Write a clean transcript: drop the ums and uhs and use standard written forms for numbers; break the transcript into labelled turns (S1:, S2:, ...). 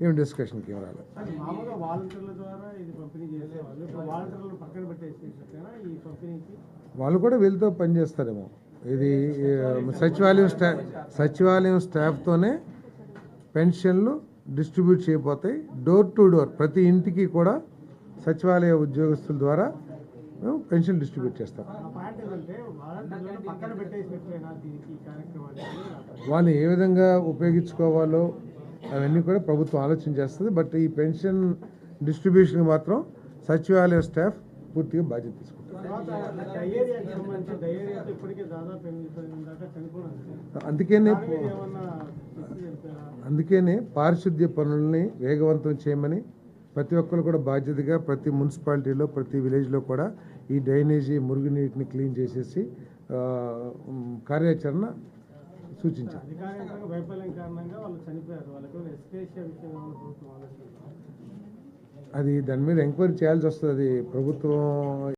S1: ఏం డిస్కషన్కి ఏం రాలేదు.
S2: మామూలుగా వాలంటీర్ల ద్వారా ఇది పంపిణీ చేసేవాళ్ళు, ఇప్పుడు వాలంటీర్లను పక్కన పెట్టేసి ఈ పంపిణీకి
S1: వాళ్ళు కూడా వీళ్ళతో పనిచేస్తారేమో. ఇది సచివాలయం స్టాఫ్తోనే పెన్షన్లు డిస్ట్రిబ్యూట్ చేయబోతాయి. డోర్ టు డోర్ ప్రతి ఇంటికి కూడా సచివాలయ ఉద్యోగస్తుల ద్వారా మేము పెన్షన్ డిస్ట్రిబ్యూట్ చేస్తాం. వాళ్ళు ఏ విధంగా ఉపయోగించుకోవాలో అవన్నీ కూడా ప్రభుత్వం ఆలోచన చేస్తుంది. బట్ ఈ పెన్షన్ డిస్ట్రిబ్యూషన్ మాత్రం సచివాలయ స్టాఫ్ పూర్తిగా బాధ్యత తీసుకుంటారు. అందుకనే పారిశుద్ధ్య పనుల్ని వేగవంతం చేయమని ప్రతి ఒక్కరు కూడా బాధ్యతగా ప్రతి మున్సిపాలిటీలో ప్రతి విలేజ్లో కూడా ఈ డ్రైనేజీ మురుగునీటిని క్లీన్ చేసేసి కార్యాచరణ సూచించారు. అది దాని మీద ఎంక్వైరీ చేయాల్సి వస్తుంది. ప్రభుత్వం